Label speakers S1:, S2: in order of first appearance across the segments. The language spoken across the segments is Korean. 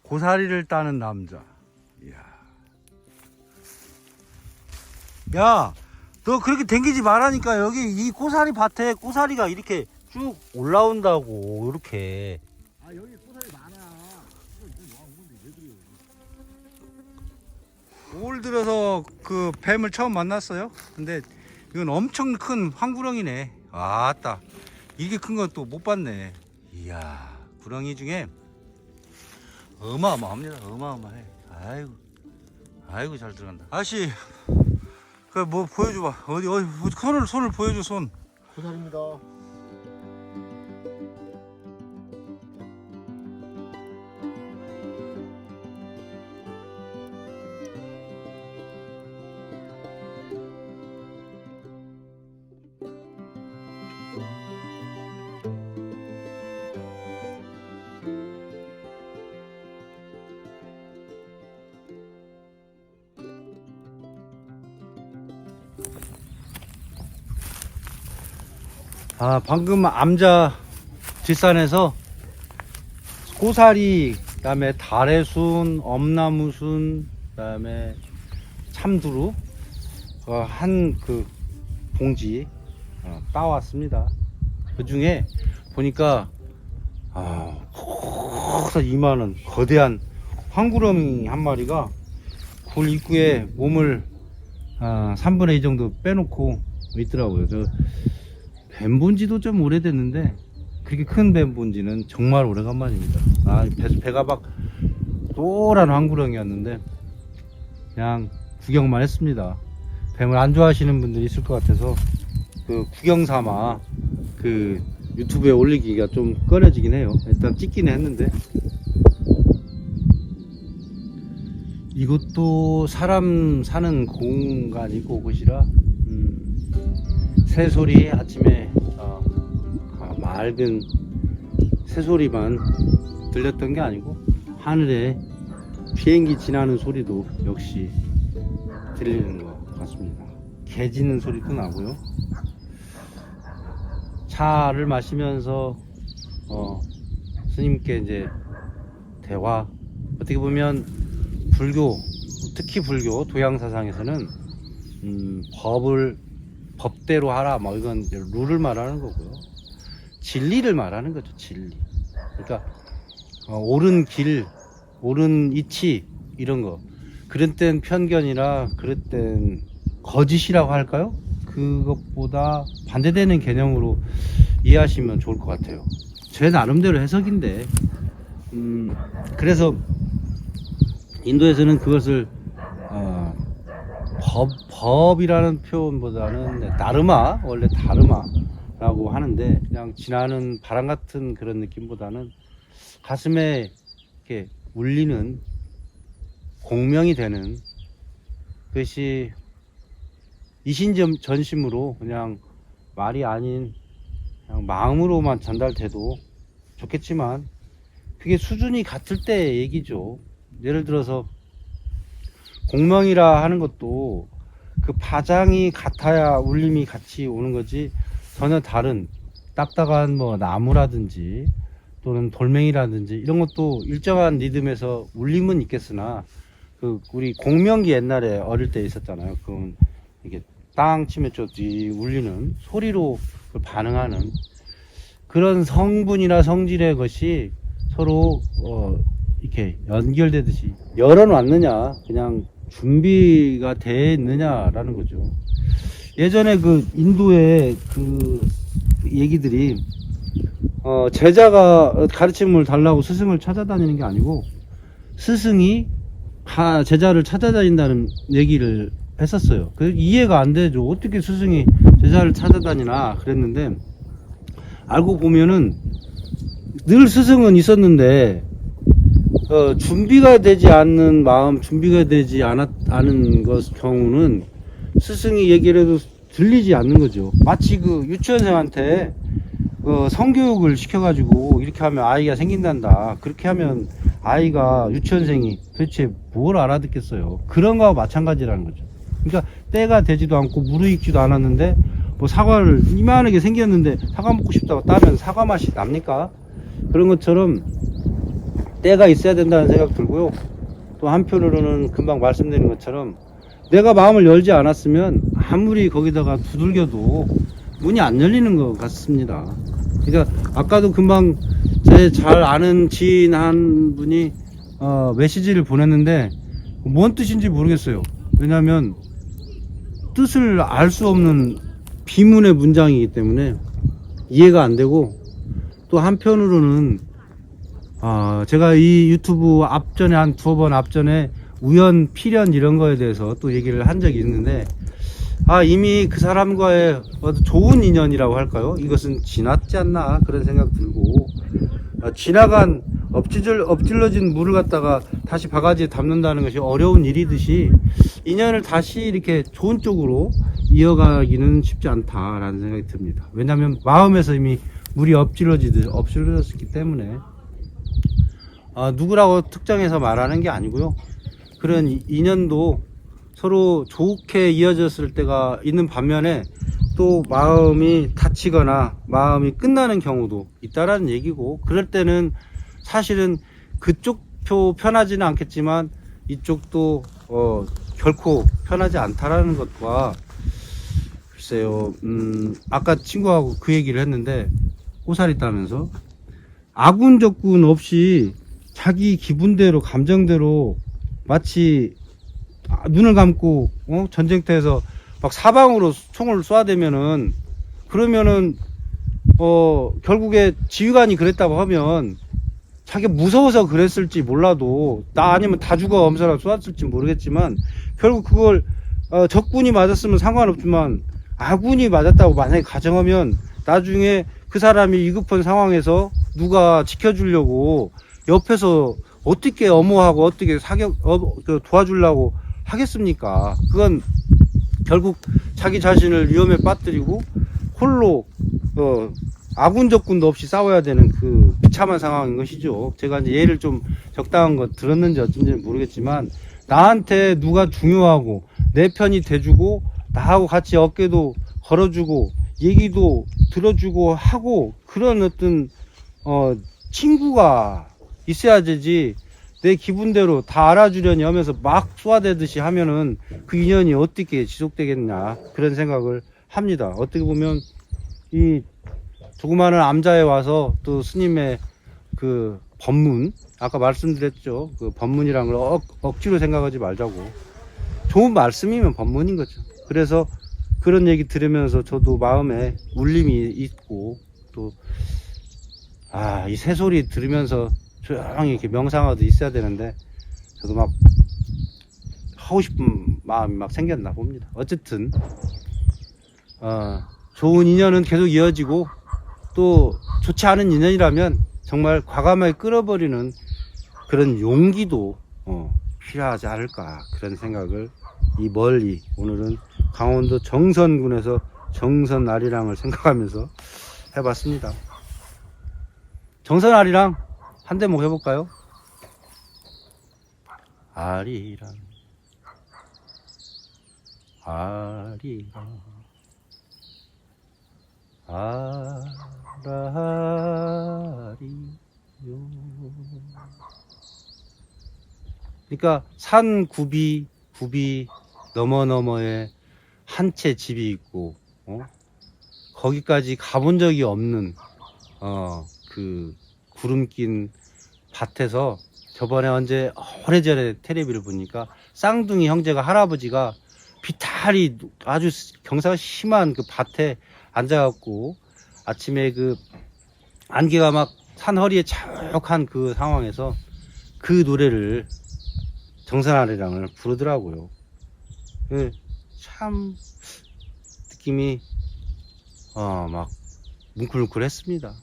S1: 고사리를 따는 남자. 이야. 야, 너 그렇게 댕기지 말라니까. 여기 이 고사리 밭에 고사리가 이렇게 쭉 올라온다고. 이렇게.
S2: 아 여기 고사리 많아.
S1: 올 들어서 그 뱀을 처음 만났어요. 근데 이건 엄청 큰 황구렁이네. 아따, 이렇게 큰 건 또 못 봤네. 이야, 구렁이 중에 어마어마합니다. 어마어마해. 아이고, 아이고 잘 들어간다. 아저씨, 그 뭐 보여줘봐. 어디 손을 보여줘. 손.
S2: 고사리입니다.
S1: 아, 방금 암자 뒷산에서 고사리, 그다음에 다래순, 엄나무순, 그다음에 참두루 한 그 봉지 따왔습니다. 그 중에 보니까 커서 이만한 거대한 황구렁이 한 마리가 굴 입구에 몸을 3분의 2 정도 빼놓고 있더라고요. 저 뱀 본지도 좀 오래됐는데 그렇게 큰 뱀 본지는 정말 오래간만입니다. 배가 막 노란 황구렁이였는데 그냥 구경만 했습니다. 뱀을 안 좋아하시는 분들이 있을 것 같아서 그 구경 삼아 그 유튜브에 올리기가 좀 꺼려지긴 해요. 일단 찍기는 했는데, 이것도 사람 사는 공간이고 곳이라 새소리, 아침에 맑은 새소리만 들렸던 게 아니고 하늘에 비행기 지나는 소리도 역시 들리는 것 같습니다. 개 짖는 소리도 나고요. 차를 마시면서 스님께 이제 대화, 어떻게 보면 불교, 특히 불교 도양사상에서는 법대로 하라, 뭐 이건 룰을 말하는 거고요. 진리를 말하는 거죠. 진리. 그러니까 옳은 길, 옳은 이치, 이런 거. 그런 땐 편견이나 그럴 땐 거짓이라고 할까요? 그것보다 반대되는 개념으로 이해하시면 좋을 것 같아요. 제 나름대로 해석인데, 그래서 인도에서는 그것을 법이라는 표현보다는 다르마, 원래 다르마라고 하는데, 그냥 지나는 바람 같은 그런 느낌보다는 가슴에 이렇게 울리는 공명이 되는, 그것이 이신전심으로 그냥 말이 아닌 그냥 마음으로만 전달돼도 좋겠지만, 그게 수준이 같을 때 얘기죠. 예를 들어서 공명이라 하는 것도 그 파장이 같아야 울림이 같이 오는 거지, 전혀 다른 딱딱한 뭐 나무라든지 또는 돌멩이라든지 이런 것도 일정한 리듬에서 울림은 있겠으나, 그 우리 공명기 옛날에 어릴 때 있었잖아요. 그건 이게 땅 치면 저뒤 울리는 소리로 반응하는 그런 성분이나 성질의 것이 서로 이렇게 연결되듯이 열어놨느냐, 그냥 준비가 돼 있느냐라는 거죠. 예전에 그 인도의 그 얘기들이 제자가 가르침을 달라고 스승을 찾아다니는 게 아니고 스승이 제자를 찾아다닌다는 얘기를 했었어요. 그 이해가 안 되죠. 어떻게 스승이 제자를 찾아다니나 그랬는데, 알고 보면은 늘 스승은 있었는데 준비가 되지 않는 마음, 준비가 되지 않은 경우는 스승이 얘기를 해도 들리지 않는 거죠. 마치 그 유치원생한테 성교육을 시켜가지고 이렇게 하면 아이가 생긴단다, 그렇게 하면 아이가, 유치원생이 도대체 뭘 알아듣겠어요. 그런 거와 마찬가지라는 거죠. 그러니까 때가 되지도 않고 무르익지도 않았는데 뭐 사과를 이만하게 생겼는데 사과 먹고 싶다고 따면 사과 맛이 납니까? 그런 것처럼 때가 있어야 된다는 생각 들고요. 또 한편으로는 금방 말씀드린 것처럼 내가 마음을 열지 않았으면 아무리 거기다가 두들겨도 문이 안 열리는 것 같습니다. 그러니까 아까도 금방 제 잘 아는 지인 한 분이 메시지를 보냈는데 뭔 뜻인지 모르겠어요. 왜냐하면 뜻을 알 수 없는 비문의 문장이기 때문에 이해가 안 되고, 또 한편으로는 제가 이 유튜브 앞전에 한 두어 번 앞전에 우연 필연 이런 거에 대해서 또 얘기를 한 적이 있는데, 이미 그 사람과의 좋은 인연이라고 할까요? 이것은 지났지 않나 그런 생각 들고, 지나간 엎질러진 물을 갖다가 다시 바가지에 담는다는 것이 어려운 일이듯이 인연을 다시 이렇게 좋은 쪽으로 이어가기는 쉽지 않다라는 생각이 듭니다. 왜냐하면 마음에서 이미 물이 엎질러졌기 때문에 누구라고 특정해서 말하는 게 아니고요. 그런 인연도 서로 좋게 이어졌을 때가 있는 반면에 또 마음이 다치거나 마음이 끝나는 경우도 있다라는 얘기고, 그럴 때는 사실은 그쪽 표 편하지는 않겠지만 이쪽도 결코 편하지 않다라는 것과, 글쎄요, 아까 친구하고 그 얘기를 했는데 꼬살이 따면서 아군 적군 없이 자기 기분대로 감정대로 마치 눈을 감고 전쟁터에서 막 사방으로 총을 쏴대면은, 그러면은 결국에 지휘관이 그랬다고 하면 자기가 무서워서 그랬을지 몰라도, 나 아니면 다 죽어 엄살아 쏘았을지 모르겠지만, 결국 그걸 적군이 맞았으면 상관없지만 아군이 맞았다고 만약에 가정하면 나중에 그 사람이 위급한 상황에서 누가 지켜주려고 옆에서 어떻게 엄호하고 어떻게 도와주려고 하겠습니까? 그건 결국 자기 자신을 위험에 빠뜨리고 홀로 아군 적군도 없이 싸워야 되는 그 비참한 상황인 것이죠. 제가 이제 예를 좀 적당한 거 들었는지 어쩐지는 모르겠지만, 나한테 누가 중요하고 내 편이 돼주고 나하고 같이 어깨도 걸어주고 얘기도 들어주고 하고 그런 어떤 친구가 있어야 되지, 내 기분대로 다 알아주려니 하면서 막 쏘아대듯이 하면은 그 인연이 어떻게 지속되겠냐 그런 생각을 합니다. 어떻게 보면 이 조그마한 암자에 와서 또 스님의 그 법문, 아까 말씀드렸죠. 그 법문이란 걸 억지로 생각하지 말자고. 좋은 말씀이면 법문인 거죠. 그래서 그런 얘기 들으면서 저도 마음에 울림이 있고, 또 이 새소리 들으면서 조용히 이렇게 명상하도 있어야 되는데 저도 막 하고 싶은 마음이 막 생겼나 봅니다. 어쨌든 좋은 인연은 계속 이어지고, 또 좋지 않은 인연이라면 정말 과감하게 끊어버리는 그런 용기도 필요하지 않을까 그런 생각을 이 멀리, 오늘은 강원도 정선군에서 정선 아리랑을 생각하면서 해봤습니다. 정선 아리랑 한 대목 해볼까요? 아리랑 아리랑 아라리요. 그러니까 산 굽이 너머에 한 채 집이 있고, 거기까지 가본 적이 없는 그 구름 낀 밭에서, 저번에 언제 오래전에 텔레비를 보니까 쌍둥이 형제가, 할아버지가 비탈이 아주 경사가 심한 그 밭에 앉아갖고 아침에 그 안개가 막 산 허리에 자욱한 그 상황에서 그 노래를, 정선아리랑을 부르더라고요. 참 느낌이 막 뭉클뭉클했습니다.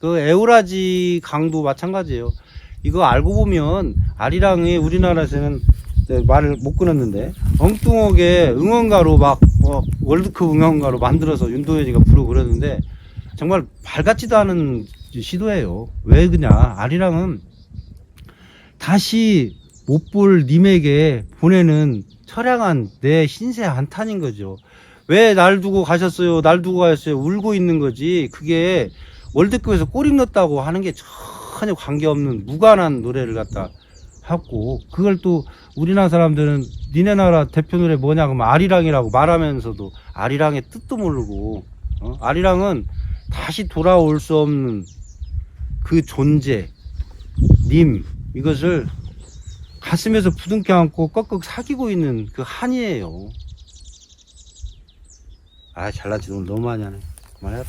S1: 그 에우라지 강도 마찬가지예요. 이거 알고 보면 아리랑이 우리나라에서는 말을 못 끊었는데 엉뚱하게 응원가로 막 월드컵 응원가로 만들어서 윤도현이가 부르고 그러는데, 정말 말 같지도 않은 시도예요. 왜 그냐, 아리랑은 다시 못 볼 님에게 보내는 처량한 내 신세 한탄인 거죠. 왜 날 두고 가셨어요, 날 두고 가셨어요, 울고 있는 거지. 그게 월드컵에서 골 넣었다고 하는 게 전혀 관계없는 무관한 노래를 갖다 하고, 그걸 또 우리나라 사람들은 니네 나라 대표 노래 뭐냐 그러면 아리랑이라고 말하면서도 아리랑의 뜻도 모르고, 아리랑은 다시 돌아올 수 없는 그 존재, 님, 이것을 가슴에서 부둥켜 안고 꺽꺽 사귀고 있는 그 한이에요. 아, 잘난 짓 오늘 너무 많이 하네. 그만해라.